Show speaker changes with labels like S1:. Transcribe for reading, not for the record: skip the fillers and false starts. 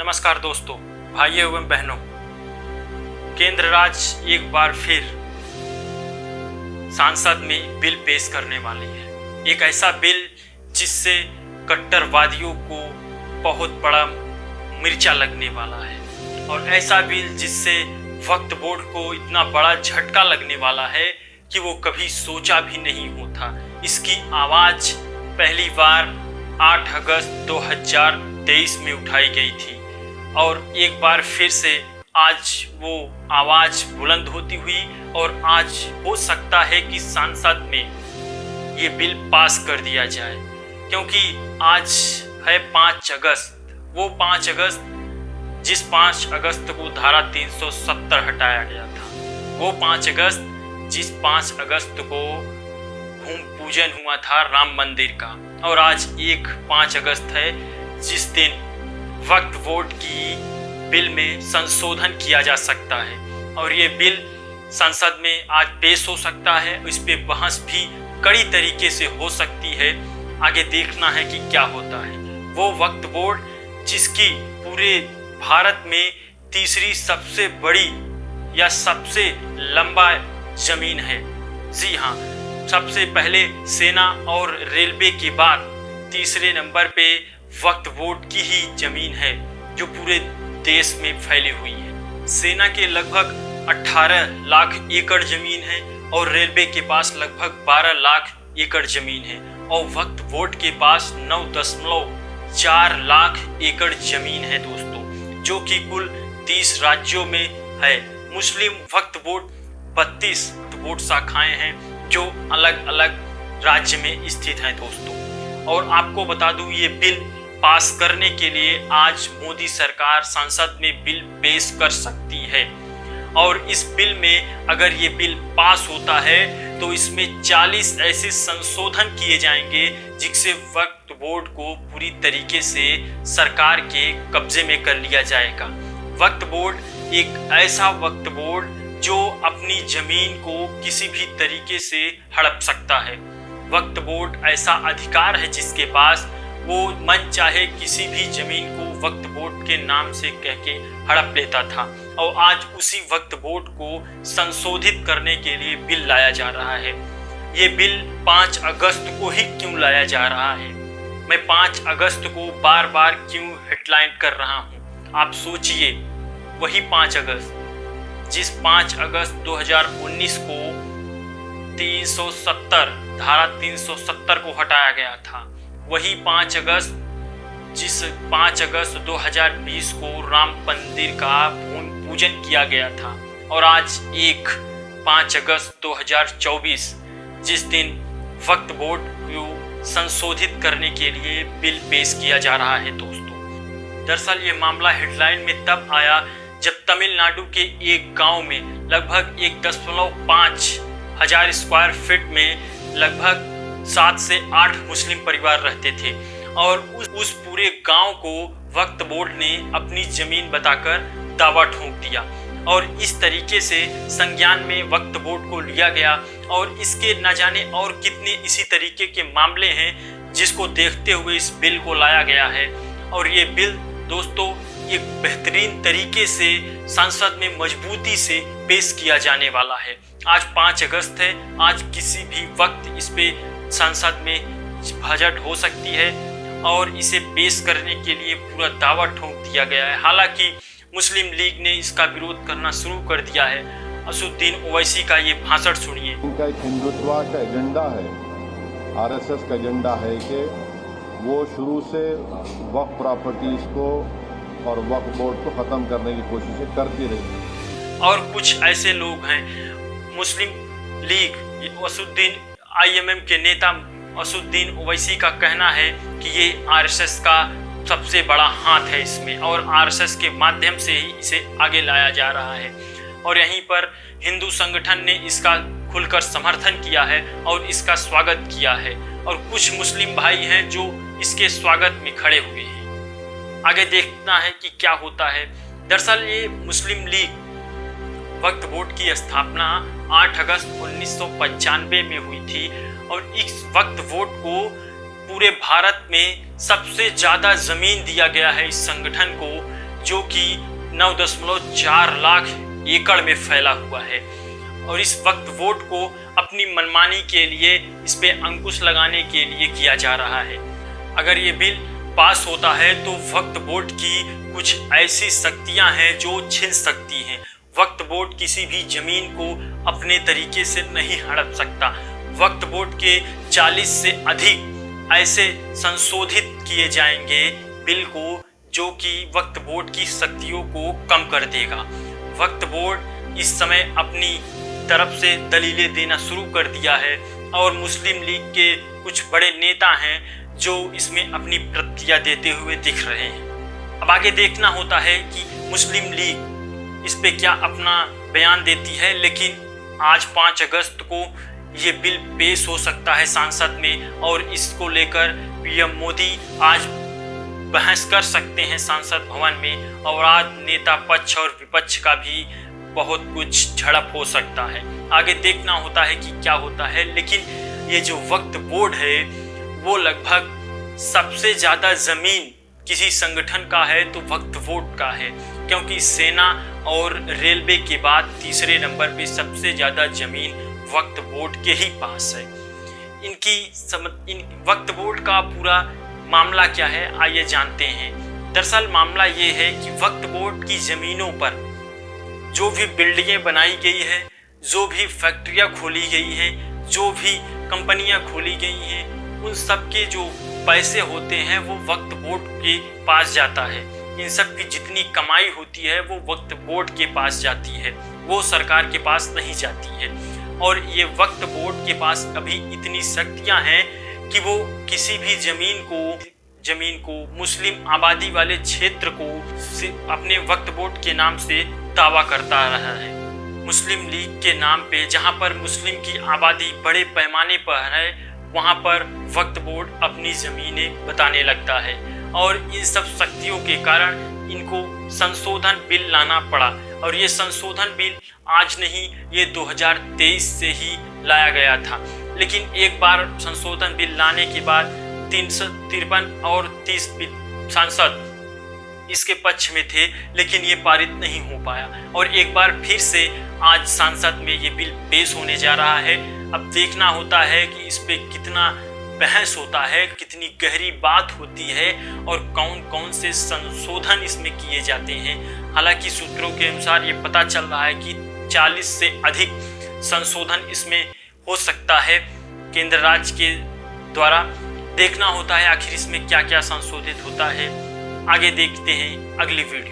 S1: नमस्कार दोस्तों, भाइयों एवं बहनों। केंद्र राज्य एक बार फिर संसद में बिल पेश करने वाली है। एक ऐसा बिल जिससे कट्टरवादियों को बहुत बड़ा मिर्चा लगने वाला है और ऐसा बिल जिससे वक्फ बोर्ड को इतना बड़ा झटका लगने वाला है कि वो कभी सोचा भी नहीं होता। इसकी आवाज़ पहली बार 8 अगस्त 2023 में उठाई गई थी और एक बार फिर से आज वो आवाज़ बुलंद होती हुई और आज हो सकता है कि संसद में ये बिल पास कर दिया जाए, क्योंकि आज है 5 अगस्त। वो 5 अगस्त जिस 5 अगस्त को धारा 370 हटाया गया था, वो 5 अगस्त जिस 5 अगस्त को भूमि पूजन हुआ था राम मंदिर का, और आज एक 5 अगस्त है जिस दिन वक्फ बोर्ड की बिल में संशोधन किया जा सकता है और ये बिल संसद में आज पेश हो सकता है। इस पे बहस भी कड़ी तरीके से हो सकती है। आगे देखना है कि क्या होता है। वो वक्फ बोर्ड जिसकी पूरे भारत में तीसरी सबसे बड़ी या सबसे लंबा जमीन है। जी हाँ, सबसे पहले सेना और रेलवे के बाद तीसरे नंबर पे वक्फ बोर्ड की ही जमीन है जो पूरे देश में फैली हुई है। सेना के लगभग 18 लाख एकड़ जमीन है और रेलवे के पास लगभग 12 लाख एकड़ जमीन है और वक्फ बोर्ड के पास 9.4 लाख एकड़ जमीन है दोस्तों, जो कि कुल 30 राज्यों में है। मुस्लिम वक्फ बोर्ड 32 बोर्ड शाखाएं हैं जो अलग अलग राज्य में स्थित हैं दोस्तों। और आपको बता दूं, ये बिल पास करने के लिए आज मोदी सरकार संसद में बिल पेश कर सकती है और इस बिल में अगर ये बिल पास होता है तो इसमें 40 ऐसे संशोधन किए जाएंगे जिससे वक्फ बोर्ड को पूरी तरीके से सरकार के कब्जे में कर लिया जाएगा। वक्फ बोर्ड एक ऐसा वक्फ बोर्ड जो अपनी जमीन को किसी भी तरीके से हड़प सकता है। वक्फ बोर्ड ऐसा अधिकार है जिसके पास वो मन चाहे किसी भी जमीन को वक्फ बोर्ड के नाम से कह के हड़प लेता था और आज उसी वक्फ बोर्ड को संशोधित करने के लिए बिल लाया जा रहा है। ये बिल 5 अगस्त को ही क्यों लाया जा रहा है? मैं 5 अगस्त को बार बार क्यों हेडलाइन कर रहा हूँ? आप सोचिए, वही 5 अगस्त जिस 5 अगस्त 2019 को 370 धारा 370 को हटाया गया था, वही 5 अगस्त जिस 5 अगस्त 2020 को राम मंदिर का भूमि पूजन किया गया था और आज एक 5 अगस्त 2024 जिस दिन वक्फ बोर्ड को संशोधित करने के लिए बिल पेश किया जा रहा है दोस्तों। दरअसल ये मामला हेडलाइन में तब आया जब तमिलनाडु के एक गांव में लगभग 1.5 हजार स्क्वायर फीट में लगभग 7 से 8 मुस्लिम परिवार रहते थे और उस पूरे गांव को वक्फ बोर्ड ने अपनी जमीन बताकर दावा ठोक दिया और इस तरीके से संज्ञान में वक्फ बोर्ड को लिया गया और इसके न जाने और कितने इसी तरीके के मामले हैं जिसको देखते हुए इस बिल को लाया गया है। और ये बिल दोस्तों एक बेहतरीन तरीके से संसद में मजबूती से पेश किया जाने वाला है। आज 5 अगस्त है, आज किसी भी वक्त इस पे संसद में बजट हो सकती है और इसे पेश करने के लिए पूरा दावा ठोक दिया गया है। हालांकि मुस्लिम लीग ने इसका विरोध करना शुरू कर दिया है। असदुद्दीन ओवैसी का ये भाषण सुनिए।
S2: इनका एक हिंदुत्व का एजेंडा है, आरएसएस का एजेंडा है कि वो शुरू से वक्फ प्रॉपर्टीज को और वक्फ बोर्ड को ख़त्म करने की कोशिशें करती रही।
S1: और कुछ ऐसे लोग हैं मुस्लिम लीग असदुद्दीन आईएमएम के नेता असदुद्दीन ओवैसी का कहना है कि ये आरएसएस का सबसे बड़ा हाथ है इसमें और आरएसएस के माध्यम से ही इसे आगे लाया जा रहा है। और यहीं पर हिंदू संगठन ने इसका खुलकर समर्थन किया है और इसका स्वागत किया है और कुछ मुस्लिम भाई हैं जो इसके स्वागत में खड़े हुए हैं। आगे देखना है कि क्या होता है। दरअसल ये मुस्लिम लीग वक्फ बोर्ड की स्थापना 8 अगस्त 1995 में हुई थी और इस वक्फ बोर्ड को पूरे भारत में सबसे ज़्यादा ज़मीन दिया गया है इस संगठन को जो कि 9.4 लाख एकड़ में फैला हुआ है। और इस वक्फ बोर्ड को अपनी मनमानी के लिए, इस पे अंकुश लगाने के लिए किया जा रहा है। अगर ये बिल पास होता है तो वक्फ बोर्ड की कुछ ऐसी शक्तियां हैं जो छिन सकती हैं। वक्फ बोर्ड किसी भी जमीन को अपने तरीके से नहीं हड़प सकता। वक्फ बोर्ड के 40 से अधिक ऐसे संशोधित किए जाएंगे बिल को, जो कि वक्फ बोर्ड की शक्तियों को कम कर देगा। वक्फ बोर्ड इस समय अपनी तरफ से दलीलें देना शुरू कर दिया है और मुस्लिम लीग के कुछ बड़े नेता हैं जो इसमें अपनी प्रतिक्रिया देते हुए दिख रहे हैं। अब आगे देखना होता है कि मुस्लिम लीग इस पे क्या अपना बयान देती है। लेकिन आज 5 अगस्त को ये बिल पेश हो सकता है संसद में और इसको लेकर पीएम मोदी आज बहस कर सकते हैं संसद भवन में, और आज नेता पक्ष और विपक्ष का भी बहुत कुछ झड़प हो सकता है। आगे देखना होता है कि क्या होता है। लेकिन ये जो वक्फ बोर्ड है वो लगभग सबसे ज़्यादा ज़मीन किसी संगठन का है तो वक्फ बोर्ड का है, क्योंकि सेना और रेलवे के बाद तीसरे नंबर पे सबसे ज़्यादा ज़मीन वक्फ बोर्ड के ही पास है। वक्फ बोर्ड का पूरा मामला क्या है आइए जानते हैं। दरअसल मामला ये है कि वक्फ बोर्ड की ज़मीनों पर जो भी बिल्डिंगें बनाई गई है, जो भी फैक्ट्रियाँ खोली गई हैं, जो भी कंपनियाँ खोली गई हैं, उन सब के जो पैसे होते हैं वो वक्फ बोर्ड के पास जाता है। इन सब की जितनी कमाई होती है वो वक्फ बोर्ड के पास जाती है, वो सरकार के पास नहीं जाती है। और ये वक्फ बोर्ड के पास अभी इतनी शक्तियाँ हैं कि वो किसी भी जमीन को मुस्लिम आबादी वाले क्षेत्र को अपने वक्फ बोर्ड के नाम से दावा करता रहा है। मुस्लिम लीग के नाम पे जहाँ पर मुस्लिम की आबादी बड़े पैमाने पर है, वहाँ पर वक्फ बोर्ड अपनी ज़मीनें बताने लगता है। और इन सब शक्तियों के कारण इनको संशोधन बिल लाना पड़ा। और ये संशोधन बिल आज नहीं, ये 2023 से ही लाया गया था। लेकिन एक बार संशोधन बिल लाने के बाद 353 और 30 सांसद इसके पक्ष में थे, लेकिन ये पारित नहीं हो पाया। और एक बार फिर से आज संसद में ये बिल पेश होने जा रहा है। अब देखना होता है कि इस पे कितना बहस होता है, कितनी गहरी बात होती है और कौन कौन से संशोधन इसमें किए जाते हैं। हालांकि सूत्रों के अनुसार ये पता चल रहा है कि 40 से अधिक संशोधन इसमें हो सकता है केंद्र राज्य के द्वारा। देखना होता है आखिर इसमें क्या क्या संशोधित होता है। आगे देखते हैं अगली वीडियो।